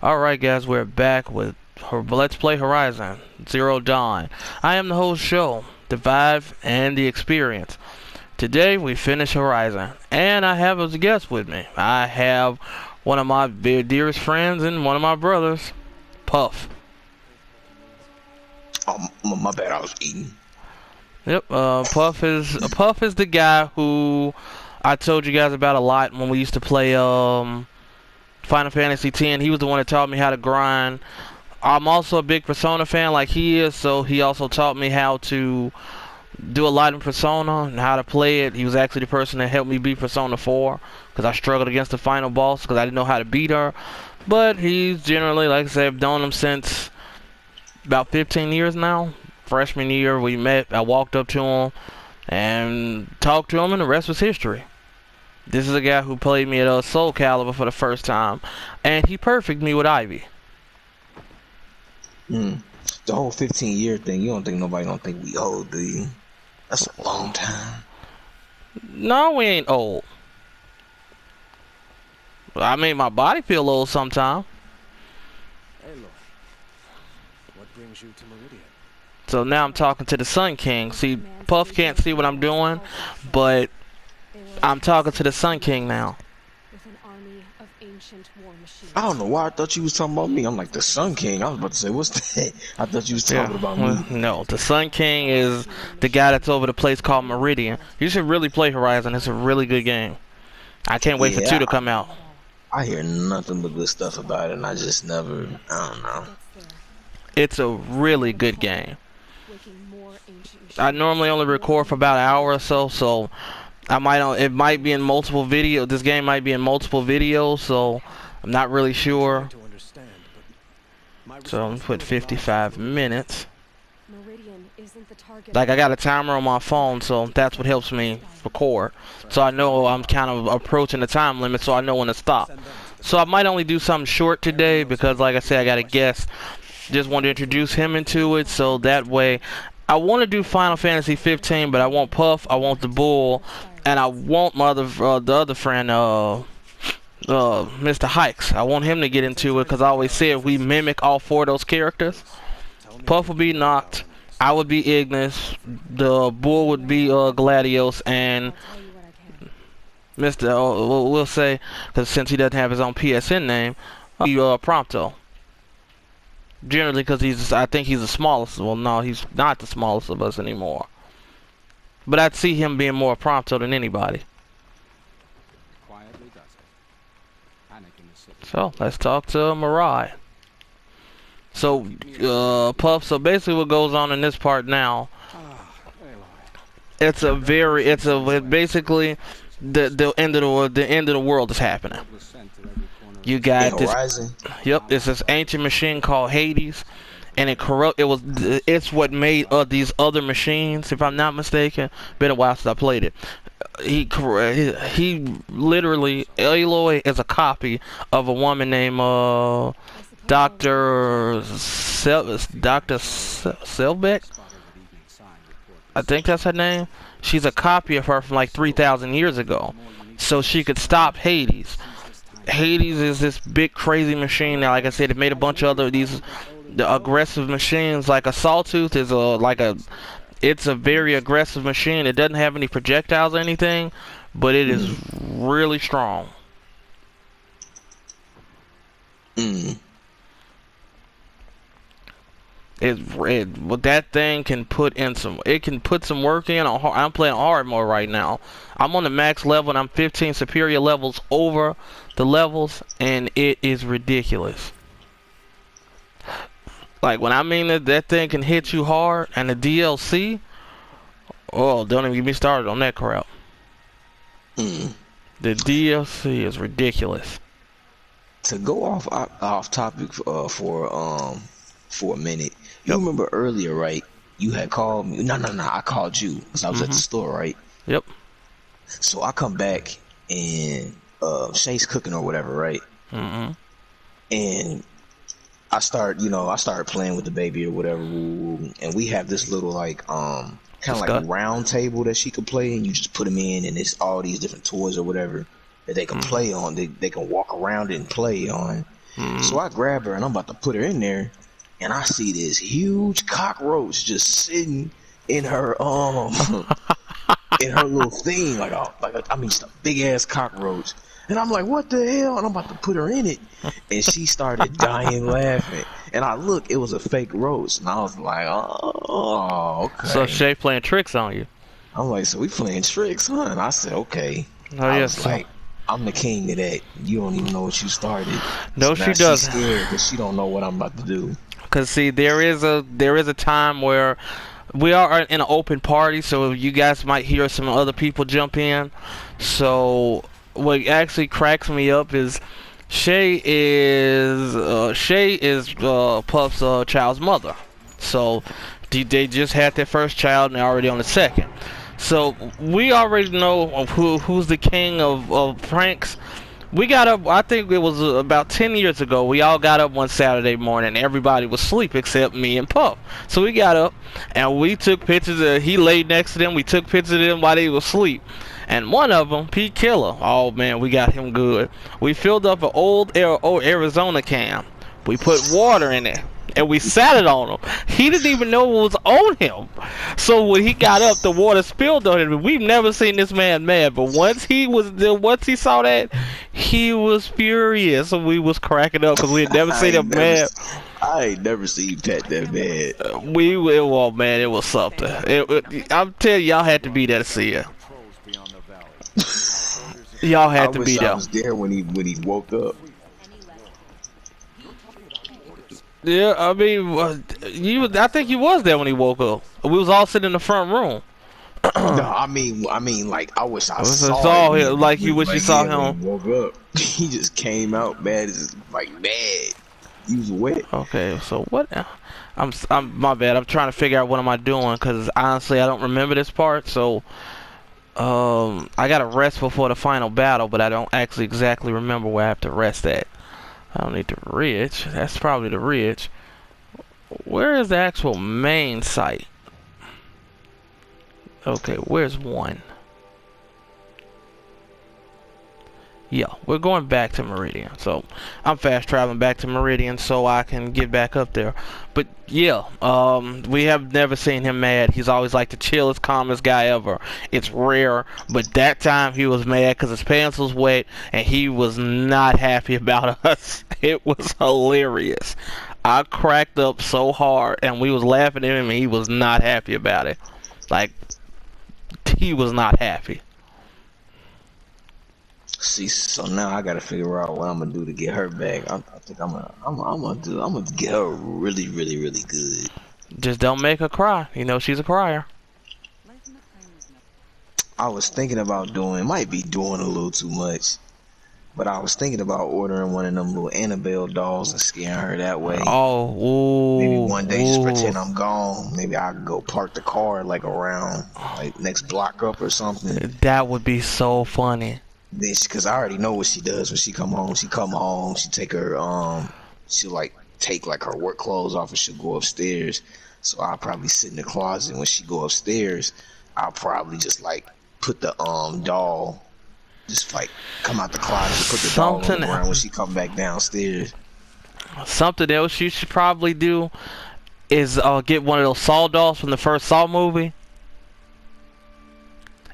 Alright guys, we're back with Let's Play Horizon Zero Dawn. I am the host show, the Vibe and the Experience. Today we finish Horizon, and I have as a guest with me. I have one of my dearest friends and one of my brothers, Puff. Oh, my bad, I was eating. Yep, Puff is the guy who I told you guys about a lot when we used to play Final Fantasy X. He was the one that taught me how to grind. I'm also a big Persona fan like he is, so he also taught me how to do a lot in Persona and how to play it. He was actually the person that helped me beat Persona 4 because I struggled against the final boss because I didn't know how to beat her. But he's generally, like I said, I've known him since about 15 years now. Freshman year we met, I walked up to him and talked to him, and the rest was history. This is a guy who played me at Soul Calibur for the first time, and he perfected me with Ivy. The whole 15-year thing, you don't think nobody don't think we old, do you? That's a long time. No, we ain't old. I mean, my body feel old sometimes. Aloy, what brings you to Meridian? So now I'm talking to the Sun King. See, Puff can't see what I'm doing, but I'm talking to the Sun King now. With an army of ancient war machines. I don't know why I thought you was talking about me. I'm like, the Sun King. I was about to say, what's that? I thought you was talking about me. No, the Sun King is the guy that's over the place called Meridian. You should really play Horizon. It's a really good game. I can't wait for 2 to come out. I hear nothing but good stuff about it, and I just never, I don't know. It's a really good game. I normally only record for about an hour or so, so it might be in multiple videos. This game might be in multiple videos, so I'm not really sure. So I'm gonna put 55 minutes. Like, I got a timer on my phone, so that's what helps me record. So I know I'm kind of approaching the time limit, so I know when to stop. So I might only do something short today because, like I said, I got a guest. Just want to introduce him into it, so that way I want to do Final Fantasy 15, but I want Puff, I want the Bull, and I want my the other friend, Mr. Hikes. I want him to get into it because I always say if we mimic all 4 of those characters, Puff would be Noct, I would be Ignis, the Bull would be Gladios, and Mr. We'll say, because since he doesn't have his own PSN name, be Prompto. Generally, because I think he's the smallest. Well, no, he's not the smallest of us anymore. But I'd see him being more Prompto than anybody. So let's talk to Mirai. So, Puff. So basically, what goes on in this part now? It's basically the end of the world is happening. You got this. Yep, it's this ancient machine called Hades, and it's what made these other machines. If I'm not mistaken, been a while since I played it. He literally, Aloy is a copy of a woman named Dr. Selvek. I think that's her name. She's a copy of her from like 3,000 years ago, so she could stop Hades. Hades is this big crazy machine that, like I said, it made a bunch of the aggressive machines. Like a Sawtooth is it's a very aggressive machine. It doesn't have any projectiles or anything, but it is really strong. What that thing can put in it can put some work in. I'm playing hard mode right now. I'm on the max level and I'm 15 superior levels over the levels, and it is ridiculous. Like, when I mean that thing can hit you hard, and the DLC, oh, don't even get me started on that crap. The DLC is ridiculous. To go off topic for a minute, you remember earlier, right? You had called me. No, I called you because I was at the store, right? Yep. So I come back and Shay's cooking or whatever, right? And I started playing with the baby or whatever, and we have this little like kind of like round table that she could play, and you just put them in, and it's all these different toys or whatever that they can play on. They can walk around and play on. So I grab her and I'm about to put her in there, and I see this huge cockroach just sitting in her in her little thing, I mean, just a big ass cockroach. And I'm like, what the hell? And I'm about to put her in it, and she started dying laughing. And I look, it was a fake roach, and I was like, oh, okay. So Shay playing tricks on you. I'm like, so we playing tricks, huh? And I said, okay. Oh, I yes. was like, I'm the king of that. You don't even know what you started. No, so she doesn't. She's scared because she don't know what I'm about to do. Cause see, there is a time where we are in an open party, so you guys might hear some other people jump in. So what actually cracks me up is Shay is Puff's child's mother. So they just had their first child and they're already on the second. So we already know who's the king of pranks. We got up, I think it was about 10 years ago, we all got up one Saturday morning. Everybody was asleep except me and Puff. So we got up and we took pictures. He laid next to them. We took pictures of them while they were asleep. And one of them, Pete Killer, oh man, we got him good. We filled up an old Arizona can. We put water in it. And we sat it on him. He didn't even know what was on him. So when he got up, the water spilled on him. We've never seen this man mad, but once he saw that, he was furious. So we was cracking up because we had never seen him mad. I ain't never seen Pat that bad. Well, man, it was something. I'm telling y'all had to be there to see it. Y'all had to be there. I was there when he woke up. Yeah, I mean, I think you was there when he woke up. We was all sitting in the front room. No, I mean, like I wish I saw him. Like you wish you saw him. When he woke up, he just came out mad, mad. He was wet. Okay, so what? I'm my bad. I'm trying to figure out what am I doing because honestly, I don't remember this part. So, I gotta rest before the final battle, but I don't actually exactly remember where I have to rest at. I don't need the ridge. That's probably the ridge. Where is the actual main site? Okay, where's one? Yeah, we're going back to Meridian. So I'm fast traveling back to Meridian so I can get back up there. But yeah, we have never seen him mad. He's always like the chillest, calmest guy ever. It's rare, but that time he was mad because his pants was wet and he was not happy about us. It was hilarious. I cracked up so hard and we was laughing at him and he was not happy about it. Like, he was not happy. See, so now I gotta figure out what I'm gonna do to get her back. I think I'm gonna get her really, really, really good. Just don't make her cry. You know she's a crier. I was thinking about might be doing a little too much, but I was thinking about ordering one of them little Annabelle dolls and scaring her that way. Oh, ooh, maybe one day just pretend I'm gone. Maybe I can go park the car like around like next block up or something. That would be so funny. Then, cause I already know what she does when she come home. She take her she'll like take like her work clothes off and she'll go upstairs. So I'll probably sit in the closet. When she go upstairs, I'll probably just like put the doll, just like come out the closet, put the doll on the ground when she come back downstairs. Something else you should probably do is get one of those Saw dolls from the first Saw movie.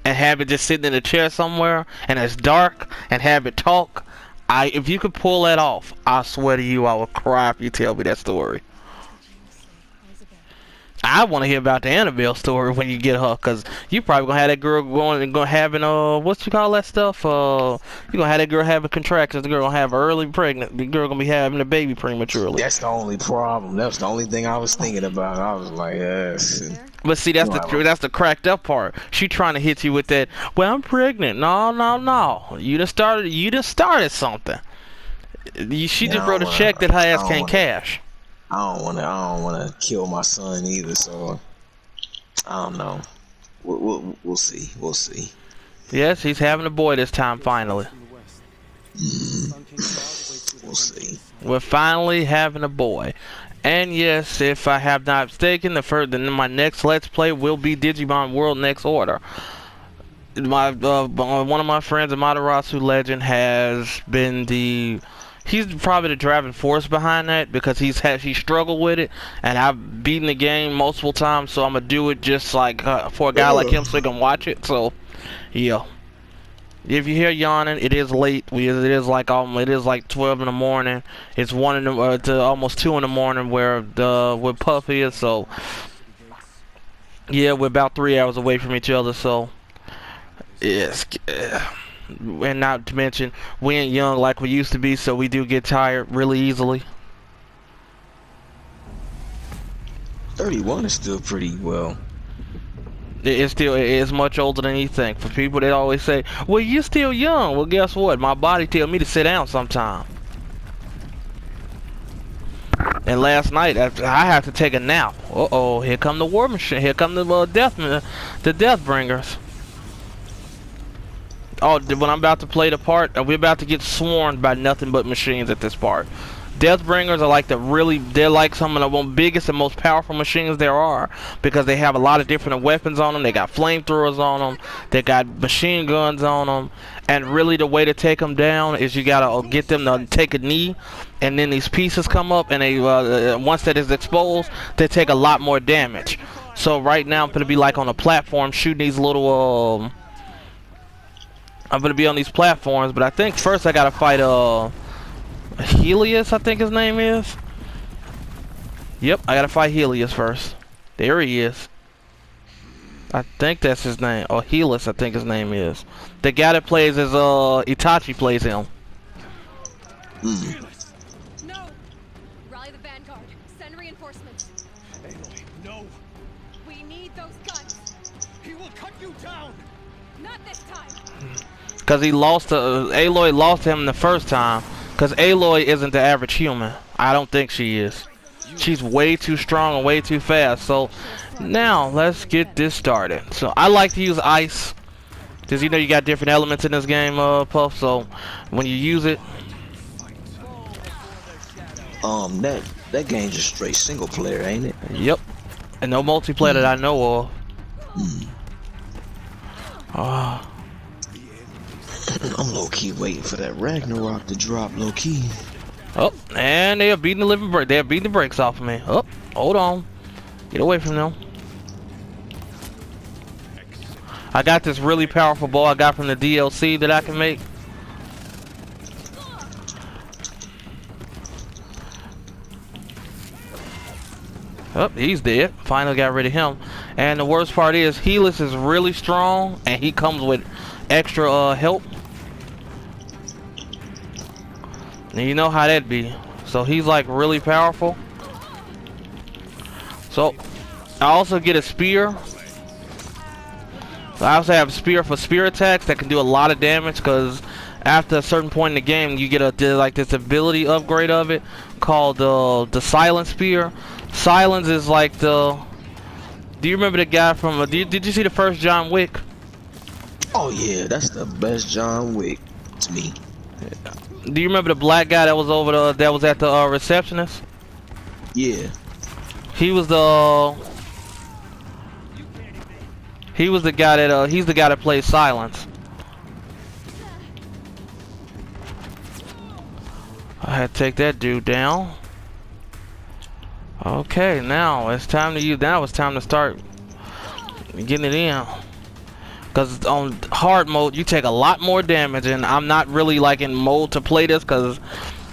And have it just sitting in a chair somewhere, and it's dark, and have it talk. If you could pull that off, I swear to you, I will cry if you tell me that story. I want to hear about the Annabelle story when you get her, cause you probably gonna have that girl having what you call that stuff? You gonna have that girl having contractions. The girl gonna have early pregnant. The girl gonna be having a baby prematurely. That's the only problem. That's the only thing I was thinking about. I was like, yes. But see, that's the cracked up part. She trying to hit you with that. Well, I'm pregnant. No. You just started something. She just wrote a check that her ass can't cash. I don't wanna kill my son either. So I don't know. We'll see. We'll see. Yes, he's having a boy this time finally. We'll see. We're finally having a boy. And yes, if I have not mistaken, my next Let's Play will be Digimon World Next Order. One of my friends, Amaterasu Legend, he's probably the driving force behind that because he struggled with it, and I've beaten the game multiple times, so I'm gonna do it just like for a guy like him so he can watch it. So yeah, if you hear yawning, it is late. It is like 12 in the morning. It's 1 in the to almost 2 in the morning where Puff is. So yeah, we're about 3 hours away from each other. So yes. And not to mention, we ain't young like we used to be, so we do get tired really easily. 31 is still pretty well. It's much older than you think. For people that always say, well, you're still young. Well, guess what? My body tells me to sit down sometime. And last night, after I had to take a nap. Uh-oh, here come the war machine. Here come the Deathbringers. Oh, when I'm about to play the part, we're about to get swarmed by nothing but machines at this part. Deathbringers are like they're like some of the biggest and most powerful machines there are because they have a lot of different weapons on them. They got flamethrowers on them. They got machine guns on them. And really the way to take them down is you gotta get them to take a knee, and then these pieces come up, and they once that is exposed, they take a lot more damage. So right now I'm gonna be like on a platform shooting these little I'm gonna be on these platforms, but I think first I gotta fight Helios, I think his name is. Yep, I gotta fight Helios first. There he is. I think that's his name. Or Helios, I think his name is. The guy that plays as Itachi plays him. No! Rally the vanguard. Send reinforcements. Aloy, no! We need those guns. He will cut you down! Not this time. Cause he lost Aloy lost him the first time. Cause Aloy isn't the average human. I don't think she is. She's way too strong and way too fast. So now let's get this started. So I like to use ice, cause you know you got different elements in this game, Puff. So when you use it, that game just straight single player, ain't it? yep, and no multiplayer that I know of. I'm low-key waiting for that Ragnarok to drop, low-key. Oh, and they are beating the brakes off of me. Oh, hold on. Get away from them. I got this really powerful bow I got from the DLC that I can make. Oh, he's dead. Finally got rid of him. And the worst part is, Helios is really strong, and he comes with extra help. And you know how that be. So he's like really powerful. So I also get a spear. I also have a spear for spear attacks that can do a lot of damage, because after a certain point in the game you get like this ability upgrade of it called the silent spear. Silence is like do you remember the guy from did you see the first John Wick? Oh yeah, that's the best John Wick to me. Do you remember the black guy that was at the receptionist? Yeah. He was the guy that he's the guy that plays Silence. I had to take that dude down. Okay, now it's time to start getting it in. Because on hard mode, you take a lot more damage, and I'm not really like in mode to play this, because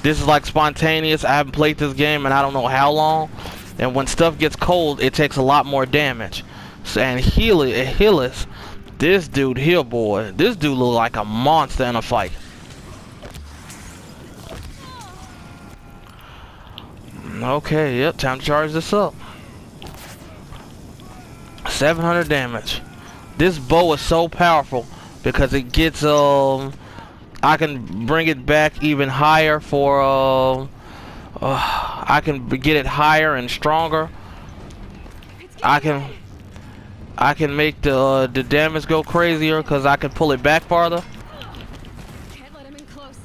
this is like spontaneous. I haven't played this game and I don't know how long. And when stuff gets cold, it takes a lot more damage. So, and Helios, this dude here, boy, this dude look like a monster in a fight. Okay, yep, time to charge this up. 700 damage. This bow is so powerful because it gets I can bring it back even higher for I can get it higher and stronger. I can make the damage go crazier because I can pull it back farther. Can't let him in close.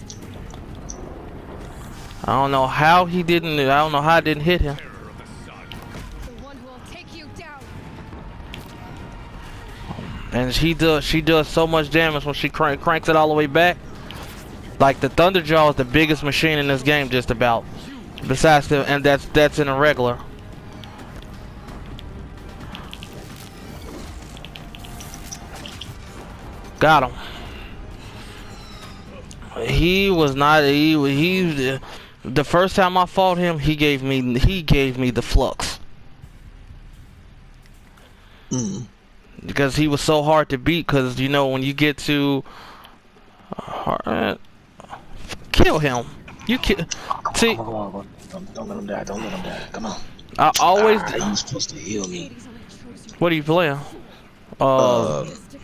I don't know how it didn't hit him. The one who will take you down. And she does so much damage when she cranks it all the way back. Like the Thunderjaw is the biggest machine in this game, just about. Besides the, and that's in a regular. Got him. He was not. He the first time I fought him, he gave me the flux. Because he was so hard to beat. Because you know when you get to kill him, you kill. See, don't let him die. Don't let him die. Come on. I always. You're supposed to heal me. What are you playing?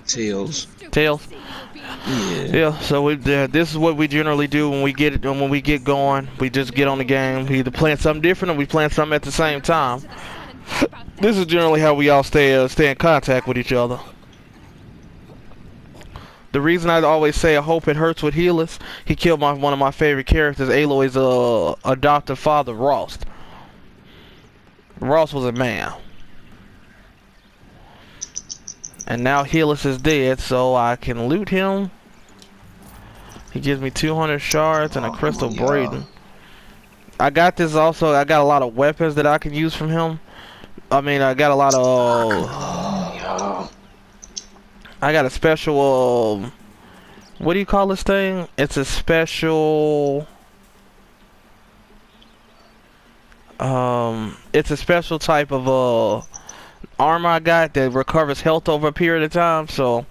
Tails. Tails. Yeah. So this is what we generally do when we get going. We just get on the game. We either playing something different or we playing something at the same time. This is generally how we all stay in contact with each other. The reason I always say I hope it hurts with Helis, he killed one of my favorite characters, Aloy's adoptive father, Ross. Ross was a man. And now Helis is dead, so I can loot him. He gives me 200 shards and a crystal braiding. I got this also. I got a lot of weapons that I can use from him. I mean, I got a lot of. I got a special. What do you call this thing? It's a special. It's a special type of armor I got that recovers health over a period of time. So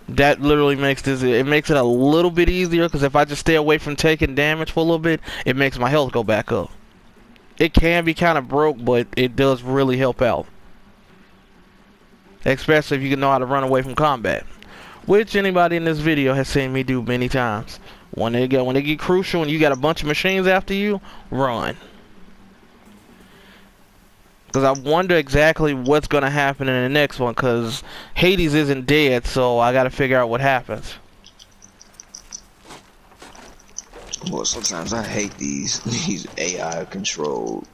that literally makes this. It makes it a little bit easier because if I just stay away from taking damage for a little bit, it makes my health go back up. It can be kind of broke, but it does really help out. Especially if you can know how to run away from combat, which anybody in this video has seen me do many times. When they get crucial and you got a bunch of machines after you, run. Because I wonder exactly what's going to happen in the next one, because Hades isn't dead, so I got to figure out what happens. Well, sometimes I hate these AI controlled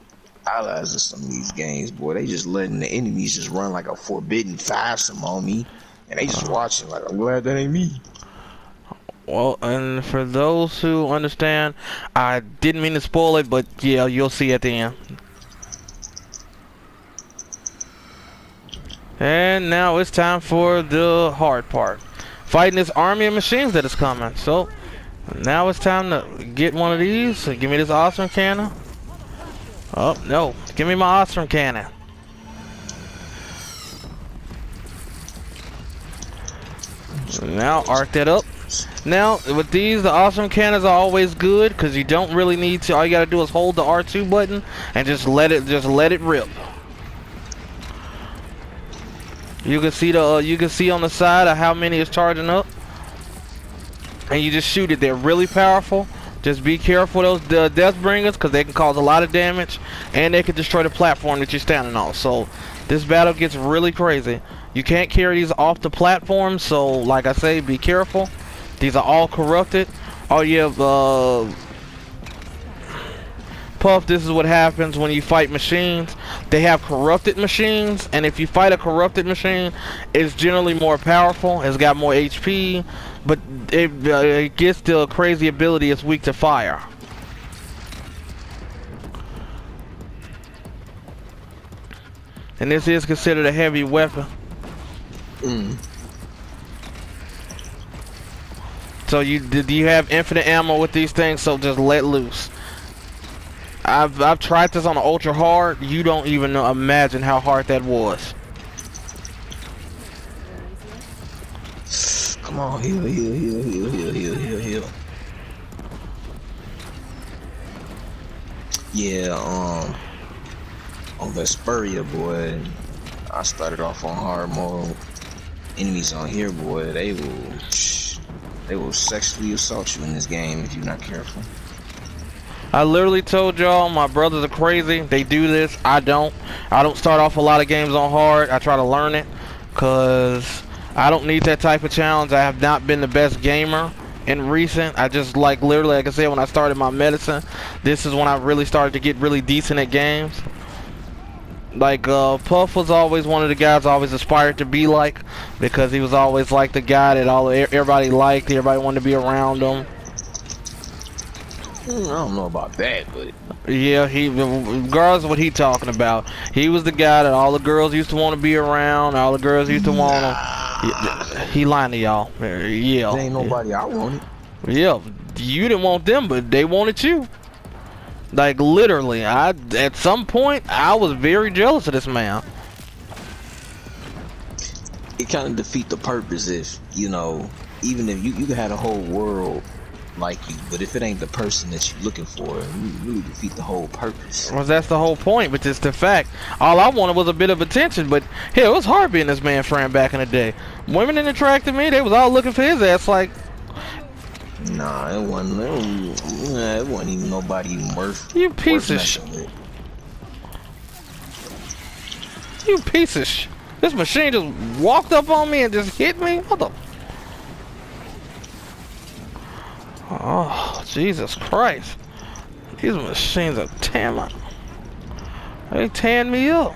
allies in some of these games, boy. They just letting the enemies just run like a forbidden fearsome on me, and they just watching like, I'm glad that ain't me. Well, and for those who understand, I didn't mean to spoil it, but yeah, you'll see at the end. And now it's time for the hard part. Fighting this army of machines that is coming. So now it's time to get one of these. So give me this awesome cannon. Oh, no. Give me my awesome cannon. Now arc that up. Now with these, the awesome cannons are always good because you don't really need to. All you gotta do is hold the R2 button and just let it rip. You can see on the side of how many is charging up, and you just shoot it. They're really powerful. Just be careful of those death bringers because they can cause a lot of damage and they can destroy the platform that you're standing on. So this battle gets really crazy. You can't carry these off the platform, so like I say, be careful. These are all corrupted. Oh yeah, Puff, this is what happens when you fight machines. They have corrupted machines, and if you fight a corrupted machine, it's generally more powerful. It's got more HP, but it gets the crazy ability. It's weak to fire. And this is considered a heavy weapon. So you have infinite ammo with these things, so just let loose. I've tried this on ultra hard. You don't even imagine how hard that was. Come on, heal. Yeah, on Vesperia, boy, I started off on hard mode. Enemies on here, boy, they will sexually assault you in this game if you're not careful. I literally told y'all my brothers are crazy. They do this. I don't start off a lot of games on hard. I try to learn it because I don't need that type of challenge. I have not been the best gamer in recent. I just literally, like I said, when I started my medicine, this is when I really started to get really decent at games. Like Puff was always one of the guys I always aspired to be like, because he was always like the guy that everybody liked. Everybody wanted to be around him. I don't know about that, but Yeah, he, regardless of what he talking about, he was the guy that all the girls used to want to be around. All the girls used to want him. He lying to y'all. Yeah. there ain't nobody I wanted. Yeah, you didn't want them, but they wanted you. Like literally, at some point I was very jealous of this man. It kind of defeat the purpose if, you know, even if you could have the whole world like you, but if it ain't the person that you're looking for, you really defeat the whole purpose. Well, that's the whole point, but it's the fact. All I wanted was a bit of attention, but hell, it was hard being this man's friend back in the day. Women didn't attract me, they was all looking for his ass like... Nah, it wasn't even nobody even worth. You piece of messing with. You piece of sh... This machine just walked up on me and just hit me? What the... Oh, Jesus Christ. These machines are tearing my... They tearing me up.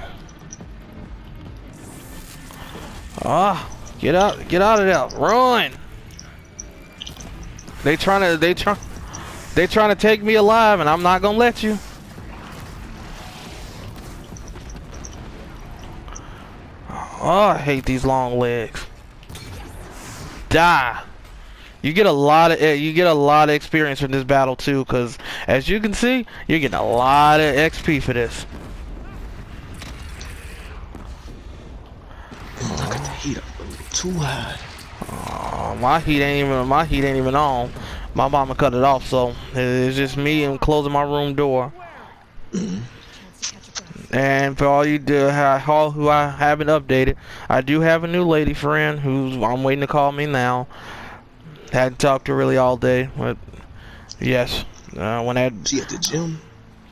Ah, get out of there. Run. They trying to take me alive and I'm not gonna let you. Oh, I hate these long legs. Die. You get a lot of experience in this battle too, cause as you can see, you're getting a lot of XP for this. I got the heat up a little too high. Oh, my heat ain't even on. My mama cut it off, so it's just me and closing my room door. And for all you who I haven't updated, I do have a new lady friend who's I'm waiting to call me now. Hadn't talked to her really all day, but yes, when that She at the gym.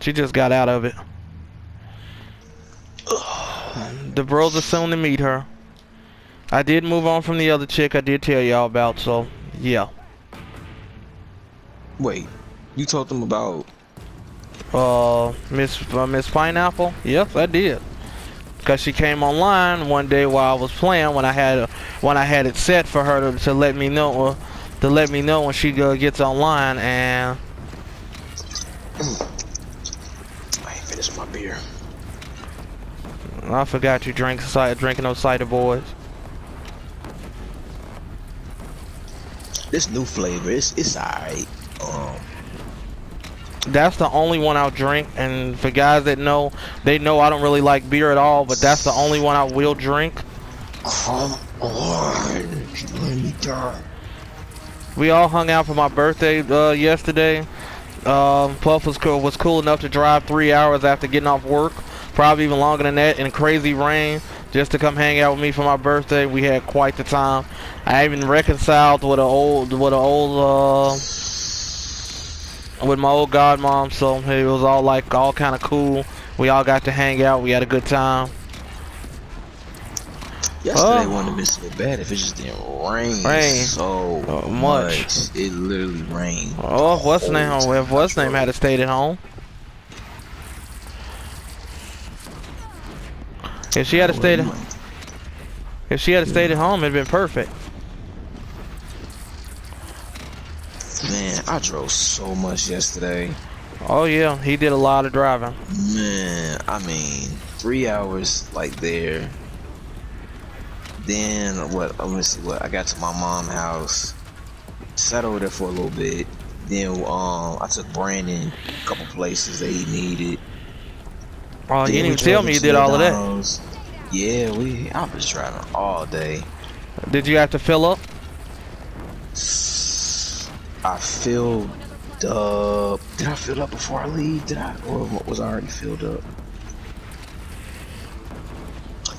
she just got out of it. The bros are soon to meet her. I did move on from the other chick I did tell y'all about, so yeah. Wait, you told them about? Miss Pineapple? Yes, I did. Cause she came online one day while I was playing when I had it set for her to let me know when she gets online, and I ain't finished my beer. I forgot you drinking those cider boys. This new flavor, it's alright. That's the only one I'll drink, and for guys that know, they know I don't really like beer at all, but that's the only one I will drink. Come on, let me die. We all hung out for my birthday yesterday. Puff was cool enough to drive 3 hours after getting off work, probably even longer than that, in crazy rain, just to come hang out with me for my birthday. We had quite the time. I even reconciled with my old godmom, so it was all kind of cool. We all got to hang out. We had a good time. Yesterday wouldn't have been so bad if it just didn't rain so much. It literally rained. Oh, what's name had to stay at home. If she had stayed at home, it'd been perfect. Man, I drove so much yesterday. Oh yeah, he did a lot of driving. Man, I mean, 3 hours like there. Then let me see what I got to my mom's house. Sat over there for a little bit. Then I took Brandon a couple places that he needed. Oh, you didn't even tell me you did all of that. Yeah, I was driving all day. Did you have to fill up? I filled up. Did I fill up before I leave? Or was I already filled up?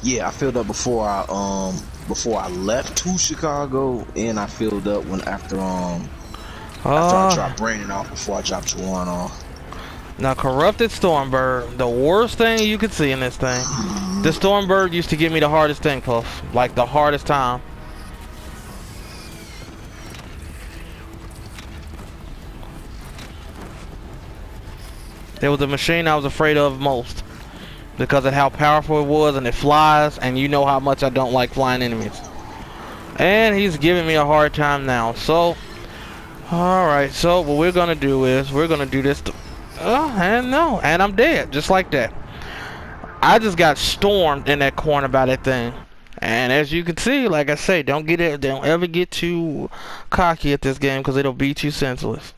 Yeah, I filled up before I left to Chicago, and I filled up after I dropped Brandon off before I dropped Juwan off. Now, Corrupted Stormbird, the worst thing you could see in this thing. The Stormbird used to give me the hardest thing, Puff. Like the hardest time. It was the machine I was afraid of most, because of how powerful it was, and it flies, and you know how much I don't like flying enemies. And he's giving me a hard time now, so Alright, so what we're gonna do is we're gonna do this. And no, and I'm dead, just like that. I just got stormed in that corner by that thing. And as you can see, like I say, don't ever get too cocky at this game because it'll beat you senseless.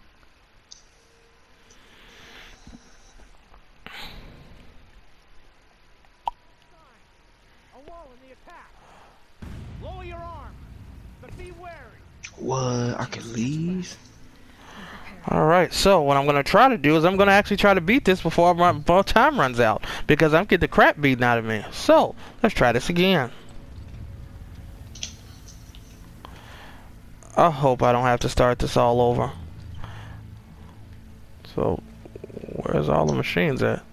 A wall in the attack. Lower your arm, but be wary. What? I can leave? Alright, so what I'm going to try to do is I'm going to actually try to beat this before time runs out. Because I'm getting the crap beaten out of me. So, let's try this again. I hope I don't have to start this all over. So, where's all the machines at?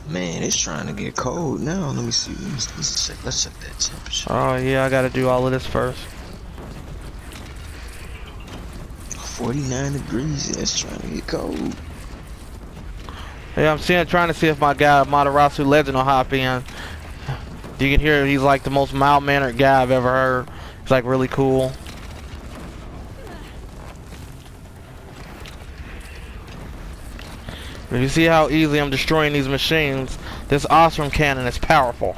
Man, it's trying to get cold now. Let me see. Let's check that temperature. Oh yeah, I gotta do all of this first. 49 degrees. Yeah, it's trying to get cold. Yeah, I'm trying to see if my guy Matarasu Legend will hop in. You can hear he's like the most mild-mannered guy I've ever heard. He's like really cool. If you see how easily I'm destroying these machines, this Ostrom cannon is powerful.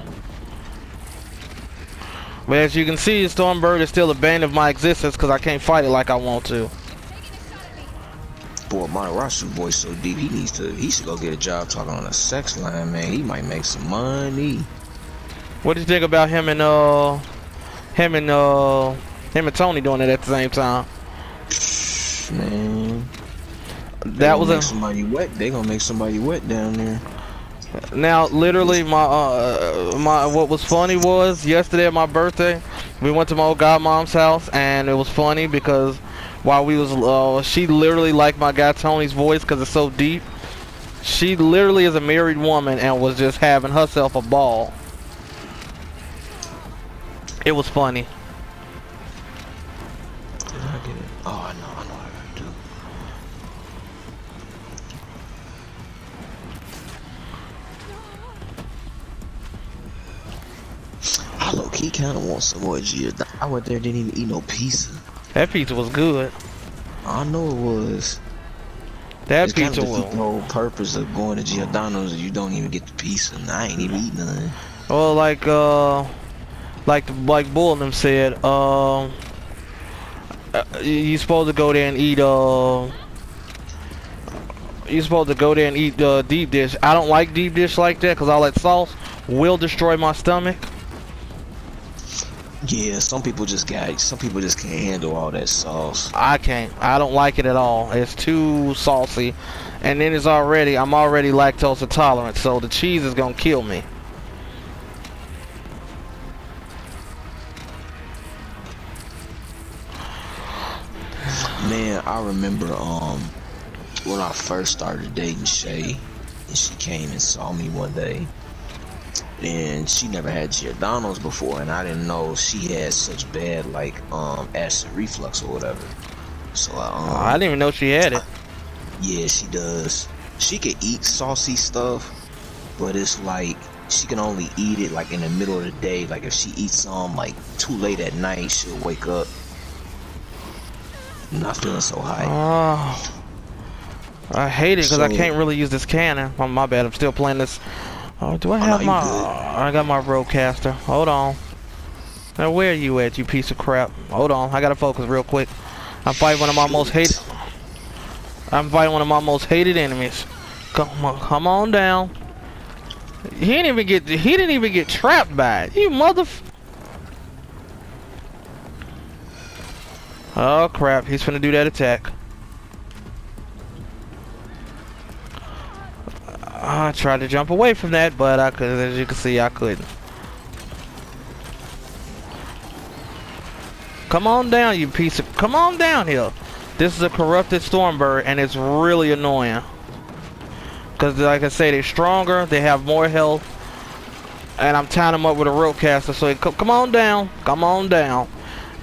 But as you can see, Stormbird is still a bane of my existence because I can't fight it like I want to. Boy, Matarasu voice so deep. He should go get a job talking on a sex line, man. He might make some money. What do you think about him and Tony doing it at the same time? Man, that was somebody wet. They gonna make somebody wet down there. Now, literally, what was funny was yesterday at my birthday, we went to my old godmom's house, and it was funny because while we was, she literally liked my guy Tony's voice because it's so deep. She literally is a married woman and was just having herself a ball. It was funny. Did I get it? Oh, I know what I gotta do. I low-key kind of want some more Giordano. I went there, didn't even eat no pizza. That pizza was good. I know it was. That It's pizza kind of was. the whole purpose of going to Giordano's is you don't even get the pizza, and I ain't even eat none. Well, like Bull and them said, you supposed to go there and eat, you supposed to go there and eat deep dish. I don't like deep dish like that because all that sauce will destroy my stomach. Yeah, some people just can't handle all that sauce. I can't. I don't like it at all. It's too saucy. And then I'm already lactose intolerant, so the cheese is gonna kill me. Man, I remember when I first started dating Shay, and she came and saw me one day, and she never had Giordano's before, and I didn't know she had such bad like acid reflux or whatever. So I didn't even know she had it. Yeah, she does. She can eat saucy stuff, but it's like she can only eat it like in the middle of the day. Like if she eats some like too late at night, she'll wake up not feeling so high. Oh, I hate it because I can't really use this cannon. Oh, my bad. I'm still playing this. Oh, do I have no, my? I got my roadcaster. Hold on. Now where are you at, you piece of crap? Hold on. I gotta focus real quick. I'm fighting one of my most hated. I'm fighting one of my most hated enemies. Come on down. He didn't even get trapped by it. You mother. Oh crap! He's finna do that attack. I tried to jump away from that, but I could, as you can see, I couldn't. Come on down, you piece of. Come on down here. This is a corrupted Stormbird, and it's really annoying. Cause like I say, they're stronger, they have more health, and I'm tying them up with a ropecaster. So come on down, come on down.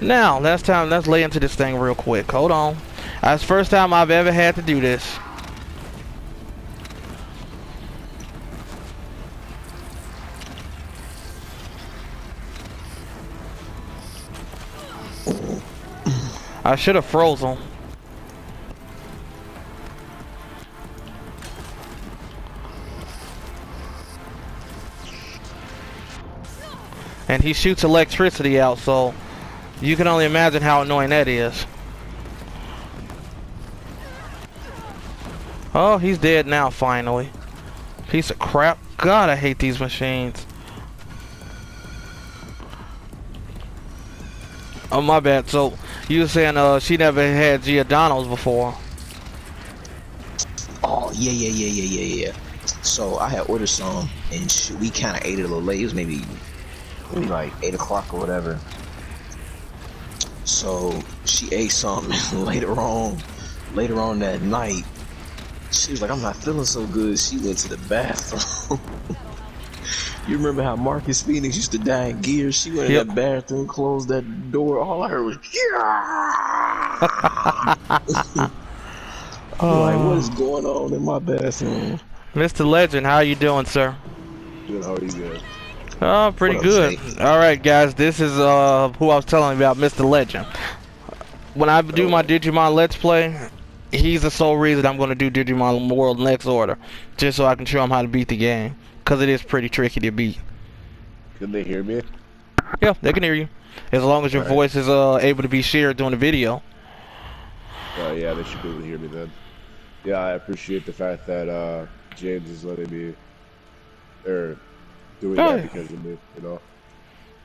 Now, let's lay into this thing real quick. Hold on. That's the first time I've ever had to do this. I should have froze him. And he shoots electricity out, so you can only imagine how annoying that is. Oh, he's dead now, finally. Piece of crap. God, I hate these machines. Oh, my bad. So, you were saying she never had Giordano's before. Oh, yeah. So, I had ordered some, and we kind of ate it a little late. It was maybe like 8 o'clock or whatever. So, she ate something later on that night. She was like, I'm not feeling so good. She went to the bathroom. You remember how Marcus Phoenix used to die in Gears? She went in that bathroom, closed that door. All I heard was, like, what is going on in my bathroom? Mr. Legend, how you doing, sir? Good, how are you guys? Oh, pretty good. Alright, guys, this is who I was telling you about, Mr. Legend. When I do my Digimon Let's Play, he's the sole reason I'm going to do Digimon World Next Order. Just so I can show him how to beat the game. Because it is pretty tricky to beat. Can they hear me? Yeah, they can hear you. As long as your voice is able to be shared during the video. Yeah, they should be able to hear me then. Yeah, I appreciate the fact that James is letting me, or doing that because of me, you know.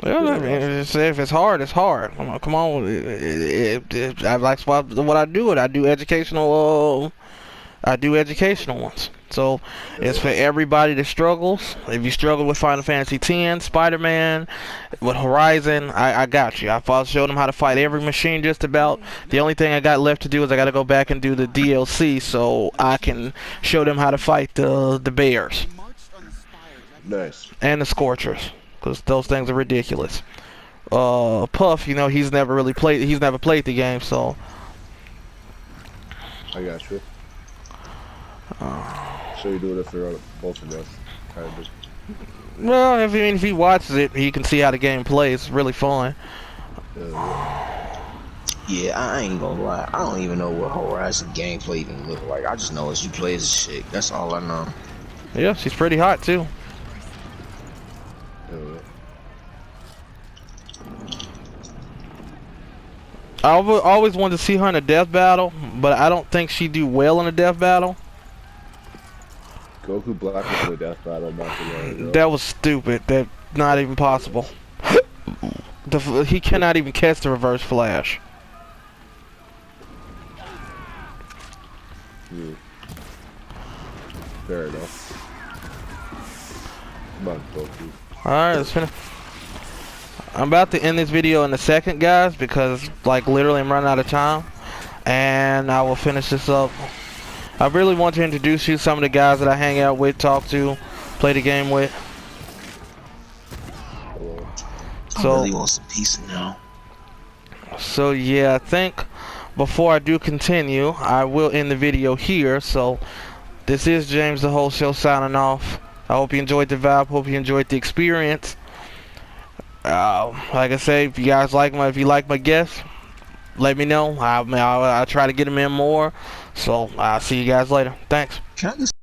Well, I mean, if it's hard, it's hard. Come on, that's what I do. I do educational. I do educational ones. So it's for everybody that struggles. If you struggle with Final Fantasy X, Spider-Man, with Horizon, I got you. I showed them how to fight every machine just about. The only thing I got left to do is I got to go back and do the DLC so I can show them how to fight the bears. Nice. And the Scorchers, because those things are ridiculous. Puff, you know, he's never played the game, so. I got you. So you're doing it for both of us, kind of. Well, if he watches it, he can see how the game plays. It's really fun. Yeah, I ain't gonna lie. I don't even know what Horizon gameplay even look like. I just know as you play as a chick. That's all I know. Yeah, she's pretty hot too. I always wanted to see her in a death battle, but I don't think she'd do well in a death battle. Goku Black was in a death battle not too long ago. That was stupid. That's not even possible. He cannot even catch the reverse flash. Fair enough. Come on, Goku. Alright, let's finish. I'm about to end this video in a second, guys, because like literally I'm running out of time, and I will finish this up. I really want to introduce you to some of the guys that I hang out with, talk to, play the game with. I really want some pizza now. So yeah, I think before I do continue, I will end the video here. So this is James the Whole Show signing off. I hope you enjoyed the vibe, hope you enjoyed the experience. Like I say, if you guys like my guests, let me know. I'll try to get them in more. So I'll see you guys later. Thanks. Can I just